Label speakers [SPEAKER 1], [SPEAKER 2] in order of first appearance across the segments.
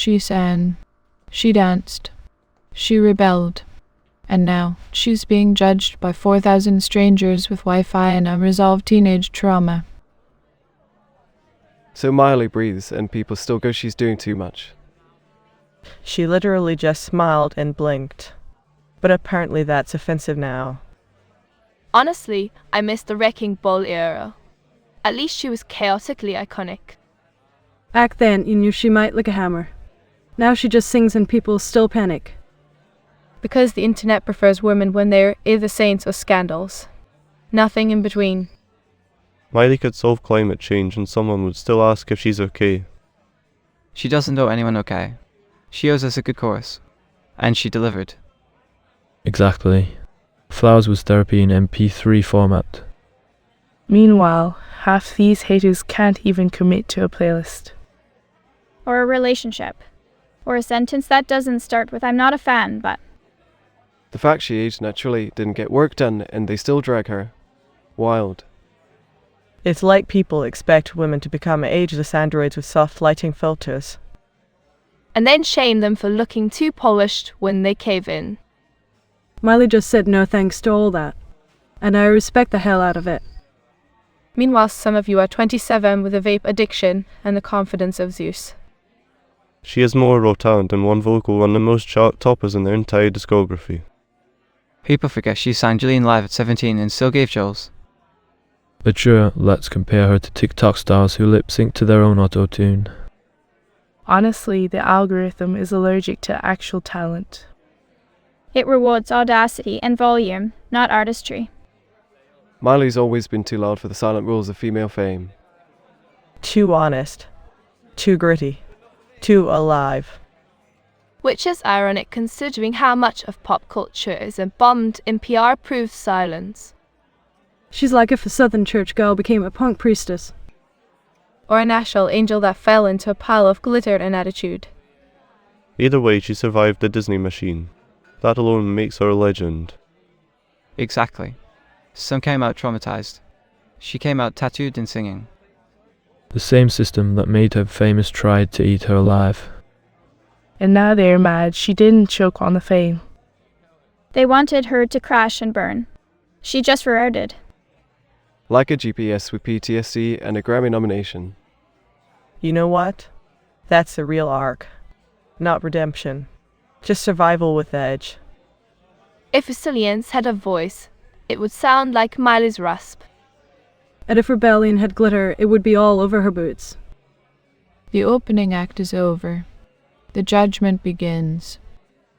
[SPEAKER 1] She sang. She danced. She rebelled. And now she's being judged by 4,000 strangers with Wi-Fi and unresolved teenage trauma.
[SPEAKER 2] So Miley breathes and people still go she's doing too much.
[SPEAKER 3] She literally just smiled and blinked. But apparently that's offensive now.
[SPEAKER 4] Honestly, I miss the Wrecking Ball era. At least she was chaotically iconic.
[SPEAKER 5] Back then, you knew she might like a hammer. Now she just sings and people still panic.
[SPEAKER 6] Because the internet prefers women when they're either saints or scandals. Nothing in between.
[SPEAKER 7] Miley could solve climate change and someone would still ask if she's okay.
[SPEAKER 8] She doesn't owe anyone okay. She owes us a good chorus. And she delivered.
[SPEAKER 9] Exactly. Flowers was therapy in MP3 format.
[SPEAKER 10] Meanwhile, half these haters can't even commit to a playlist.
[SPEAKER 11] Or a relationship. Or a sentence that doesn't start with "I'm not a fan, but..."
[SPEAKER 2] The fact she aged naturally, didn't get work done, and they still drag her. Wild.
[SPEAKER 3] It's like people expect women to become ageless androids with soft lighting filters.
[SPEAKER 4] And then shame them for looking too polished when they cave in.
[SPEAKER 5] Miley just said no thanks to all that. And I respect the hell out of it.
[SPEAKER 6] Meanwhile, some of you are 27 with a vape addiction and the confidence of Zeus.
[SPEAKER 7] She has more raw talent and one vocal won the most chart toppers in their entire discography.
[SPEAKER 8] People forget she sang Jillian live at 17 and still gave shows.
[SPEAKER 9] But sure, let's compare her to TikTok stars who lip-sync to their own auto-tune.
[SPEAKER 10] Honestly, the algorithm is allergic to actual talent.
[SPEAKER 11] It rewards audacity and volume, not artistry.
[SPEAKER 2] Miley's always been too loud for the silent rules of female fame.
[SPEAKER 3] Too honest. Too gritty. Too alive.
[SPEAKER 4] Which is ironic considering how much of pop culture is embalmed in PR-proof silence.
[SPEAKER 5] She's like if a southern church girl became a punk priestess.
[SPEAKER 6] Or a national angel that fell into a pile of glitter and attitude.
[SPEAKER 7] Either way, she survived the Disney machine. That alone makes her a legend.
[SPEAKER 8] Exactly. Some came out traumatized. She came out tattooed and singing.
[SPEAKER 9] The same system that made her famous tried to eat her alive.
[SPEAKER 10] And now they're mad she didn't choke on the fame.
[SPEAKER 11] They wanted her to crash and burn. She just reverted.
[SPEAKER 2] Like a GPS with PTSD and a Grammy nomination.
[SPEAKER 3] You know what? That's the real arc. Not redemption. Just survival with edge.
[SPEAKER 4] If Resilience had a voice, it would sound like Miley's rasp.
[SPEAKER 5] And if Rebellion had glitter, it would be all over her boots.
[SPEAKER 1] The opening act is over. The judgment begins.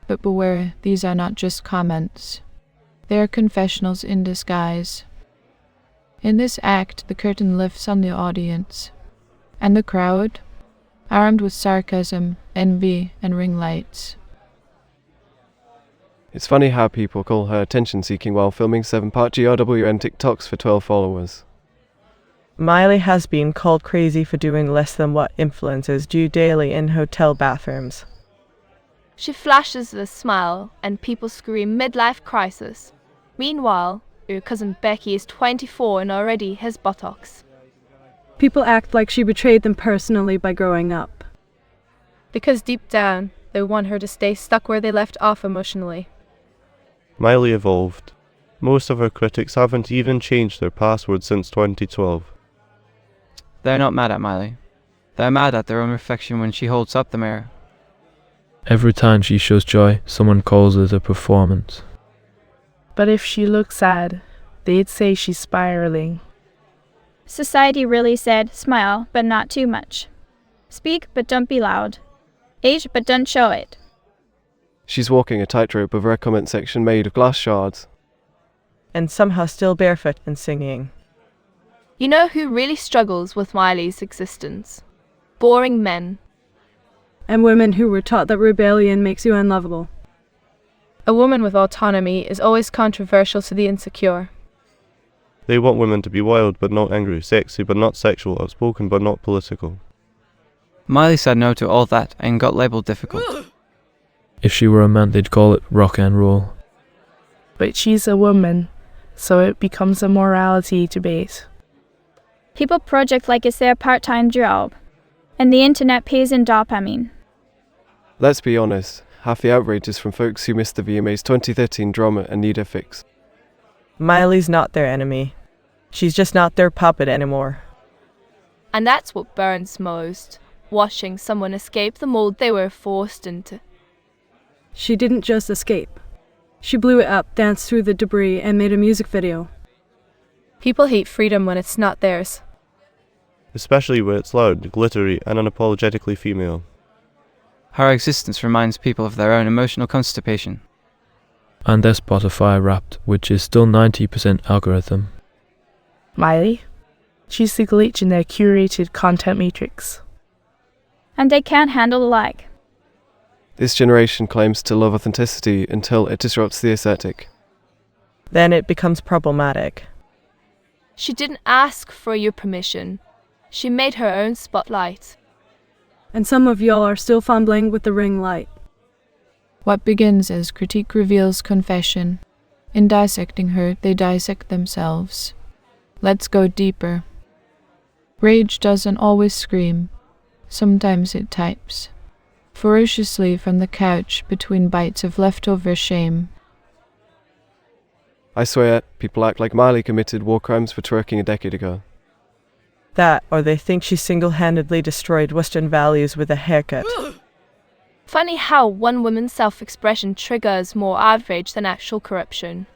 [SPEAKER 1] But beware, these are not just comments. They are confessionals in disguise. In this act, the curtain lifts on the audience. And the crowd, armed with sarcasm, envy, and ring lights.
[SPEAKER 2] It's funny how people call her attention-seeking while filming 7-part GRWN TikToks for 12 followers.
[SPEAKER 3] Miley has been called crazy for doing less than what influencers do daily in hotel bathrooms.
[SPEAKER 4] She flashes a smile and people scream midlife crisis. Meanwhile, her cousin Becky is 24 and already has Botox.
[SPEAKER 5] People act like she betrayed them personally by growing up.
[SPEAKER 6] Because deep down, they want her to stay stuck where they left off emotionally.
[SPEAKER 7] Miley evolved. Most of her critics haven't even changed their password since 2012.
[SPEAKER 8] They're not mad at Miley. They're mad at their own reflection when she holds up the mirror.
[SPEAKER 9] Every time she shows joy, someone calls it a performance.
[SPEAKER 10] But if she looks sad, they'd say she's spiraling.
[SPEAKER 11] Society really said, smile, but not too much. Speak, but don't be loud. Age, but don't show it.
[SPEAKER 2] She's walking a tightrope over a comment section made of glass shards.
[SPEAKER 3] And somehow still barefoot and singing.
[SPEAKER 4] You know who really struggles with Miley's existence? Boring men.
[SPEAKER 5] And women who were taught that rebellion makes you unlovable.
[SPEAKER 6] A woman with autonomy is always controversial to the insecure.
[SPEAKER 7] They want women to be wild but not angry, sexy but not sexual, outspoken but not political.
[SPEAKER 8] Miley said no to all that and got labelled difficult.
[SPEAKER 9] If she were a man, they'd call it rock and roll.
[SPEAKER 10] But she's a woman, so it becomes a morality debate.
[SPEAKER 11] People project like it's their part-time job, and the internet pays in dopamine.
[SPEAKER 2] Let's be honest, half the outrage is from folks who missed the VMA's 2013 drama and need a fix.
[SPEAKER 3] Miley's not their enemy. She's just not their puppet anymore.
[SPEAKER 4] And that's what burns most, watching someone escape the mold they were forced into.
[SPEAKER 5] She didn't just escape. She blew it up, danced through the debris, and made a music video.
[SPEAKER 6] People hate freedom when it's not theirs.
[SPEAKER 7] Especially when it's loud, glittery, and unapologetically female.
[SPEAKER 8] Her existence reminds people of their own emotional constipation.
[SPEAKER 9] And their Spotify Wrapped, which is still 90% algorithm.
[SPEAKER 10] Miley? She's the glitch in their curated content matrix.
[SPEAKER 11] And they can't handle the like.
[SPEAKER 2] This generation claims to love authenticity until it disrupts the aesthetic.
[SPEAKER 3] Then it becomes problematic.
[SPEAKER 4] She didn't ask for your permission. She made her own spotlight.
[SPEAKER 5] And some of y'all are still fumbling with the ring light.
[SPEAKER 1] What begins as critique reveals confession. In dissecting her, they dissect themselves. Let's go deeper. Rage doesn't always scream. Sometimes it types. Ferociously from the couch between bites of leftover shame.
[SPEAKER 2] I swear, people act like Miley committed war crimes for twerking a decade ago.
[SPEAKER 3] That, or they think she single-handedly destroyed Western values with a haircut.
[SPEAKER 4] Funny how one woman's self-expression triggers more outrage than actual corruption.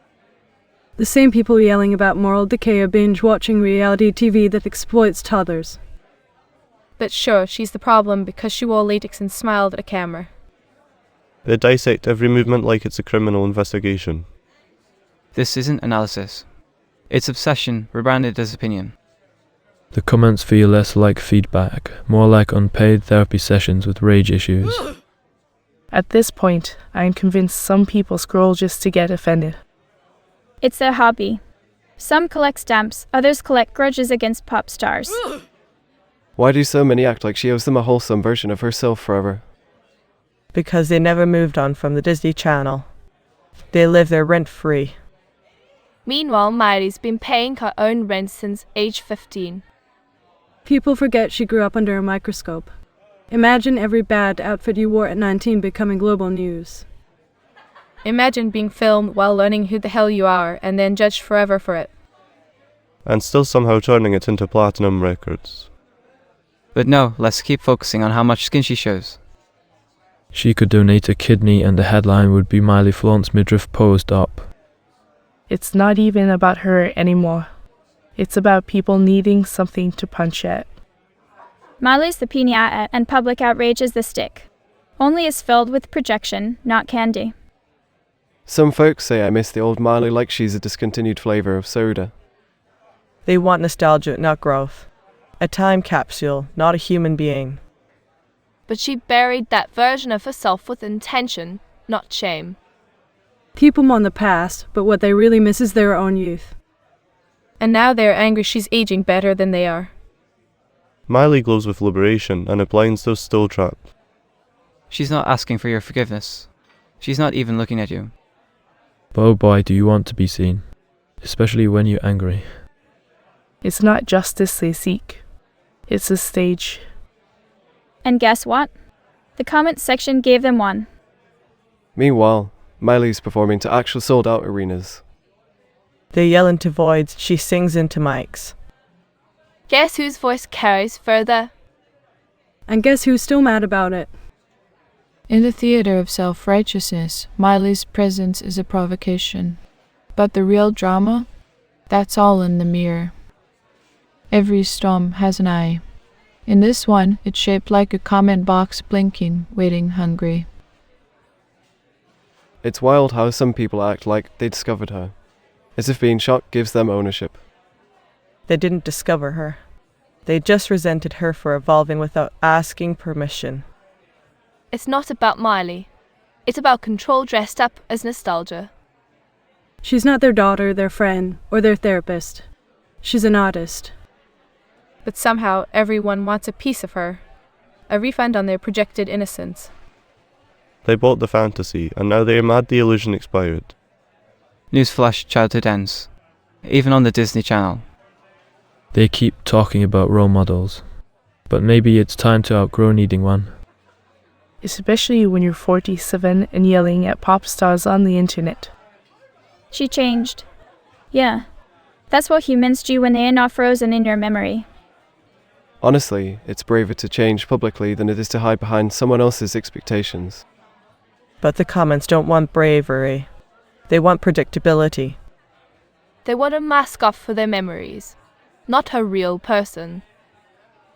[SPEAKER 5] The same people yelling about moral decay are binge-watching reality TV that exploits toddlers.
[SPEAKER 6] But sure, she's the problem because she wore latex and smiled at a camera.
[SPEAKER 7] They dissect every movement like it's a criminal investigation.
[SPEAKER 8] This isn't analysis. It's obsession rebranded as opinion.
[SPEAKER 9] The comments feel less like feedback, more like unpaid therapy sessions with rage issues.
[SPEAKER 10] At this point, I am convinced some people scroll just to get offended.
[SPEAKER 11] It's their hobby. Some collect stamps, others collect grudges against pop stars.
[SPEAKER 2] Why do so many act like she owes them a wholesome version of herself forever?
[SPEAKER 3] Because they never moved on from the Disney Channel. They live there rent-free.
[SPEAKER 4] Meanwhile, Miley's been paying her own rent since age 15.
[SPEAKER 5] People forget she grew up under a microscope. Imagine every bad outfit you wore at 19 becoming global news.
[SPEAKER 6] Imagine being filmed while learning who the hell you are and then judged forever for it.
[SPEAKER 7] And still somehow turning it into platinum records.
[SPEAKER 8] But no, let's keep focusing on how much skin she shows.
[SPEAKER 9] She could donate a kidney and the headline would be Miley flaunts midriff posed up.
[SPEAKER 10] It's not even about her anymore. It's about people needing something to punch at.
[SPEAKER 11] Miley's the piñata and public outrage is the stick. Only is filled with projection, not candy.
[SPEAKER 2] Some folks say I miss the old Miley like she's a discontinued flavour of soda.
[SPEAKER 3] They want nostalgia, not growth. A time capsule, not a human being.
[SPEAKER 4] But she buried that version of herself with intention, not shame.
[SPEAKER 5] People mourn the past, but what they really miss is their own youth.
[SPEAKER 6] And now they're angry she's aging better than they are.
[SPEAKER 7] Miley glows with liberation, and it blinds those still trapped.
[SPEAKER 8] She's not asking for your forgiveness. She's not even looking at you.
[SPEAKER 9] But oh boy, do you want to be seen. Especially when you're angry.
[SPEAKER 10] It's not justice they seek. It's a stage.
[SPEAKER 11] And guess what? The comments section gave them one.
[SPEAKER 2] Meanwhile, Miley's performing to actual sold-out arenas.
[SPEAKER 3] They yell into voids, she sings into mics.
[SPEAKER 4] Guess whose voice carries further?
[SPEAKER 5] And guess who's still mad about it?
[SPEAKER 1] In the theater of self-righteousness, Miley's presence is a provocation. But the real drama? That's all in the mirror. Every storm has an eye. In this one, it's shaped like a comment box blinking, waiting hungry.
[SPEAKER 2] It's wild how some people act like they discovered her, as if being shocked gives them ownership.
[SPEAKER 3] They didn't discover her. They just resented her for evolving without asking permission.
[SPEAKER 4] It's not about Miley. It's about control dressed up as nostalgia.
[SPEAKER 5] She's not their daughter, their friend, or their therapist. She's an artist.
[SPEAKER 6] But somehow everyone wants a piece of her. A refund on their projected innocence.
[SPEAKER 7] They bought the fantasy, and now they are mad the illusion expired.
[SPEAKER 8] Newsflash, childhood ends. Even on the Disney Channel.
[SPEAKER 9] They keep talking about role models. But maybe it's time to outgrow needing one.
[SPEAKER 10] especially when you're 47 and yelling at pop stars on the internet.
[SPEAKER 11] She changed. Yeah. That's what humans do when they are not frozen in your memory.
[SPEAKER 2] Honestly, it's braver to change publicly than it is to hide behind someone else's expectations.
[SPEAKER 3] But the comments don't want bravery. They want predictability.
[SPEAKER 4] They want a mascot for their memories, not a real person.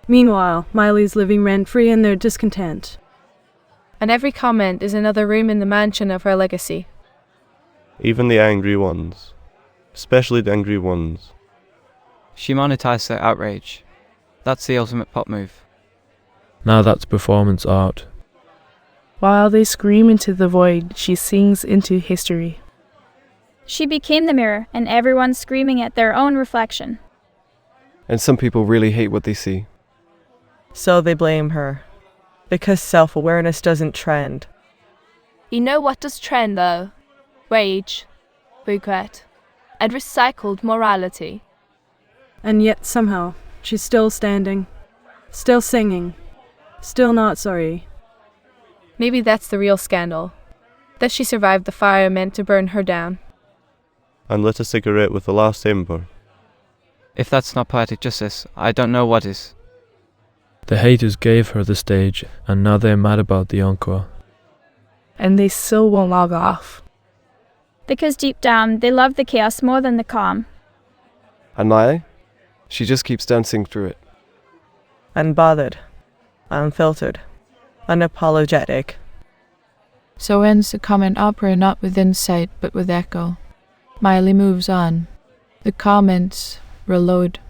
[SPEAKER 5] Meanwhile, Miley's living rent-free in their discontent.
[SPEAKER 6] And every comment is another room in the mansion of her legacy.
[SPEAKER 7] Even the angry ones. Especially the angry ones.
[SPEAKER 8] She monetized their outrage. That's the ultimate pop move.
[SPEAKER 9] Now that's performance art.
[SPEAKER 10] While they scream into the void, she sings into history.
[SPEAKER 11] She became the mirror, and everyone's screaming at their own reflection.
[SPEAKER 2] And some people really hate what they see.
[SPEAKER 3] So they blame her. Because self-awareness doesn't trend.
[SPEAKER 4] You know what does trend though? Rage, regret, and recycled morality.
[SPEAKER 5] And yet somehow, she's still standing, still singing, still not sorry.
[SPEAKER 6] Maybe that's the real scandal. That she survived the fire meant to burn her down.
[SPEAKER 7] And lit a cigarette with the last ember.
[SPEAKER 8] If that's not poetic justice, I don't know what is.
[SPEAKER 9] The haters gave her the stage, and now they're mad about the encore.
[SPEAKER 10] And they still won't log off.
[SPEAKER 11] Because deep down, they love the chaos more than the calm.
[SPEAKER 2] And Miley? She just keeps dancing through it.
[SPEAKER 3] Unbothered. Unfiltered. Unapologetic.
[SPEAKER 1] So ends the comment opera not with insight but with echo. Miley moves on. The comments reload.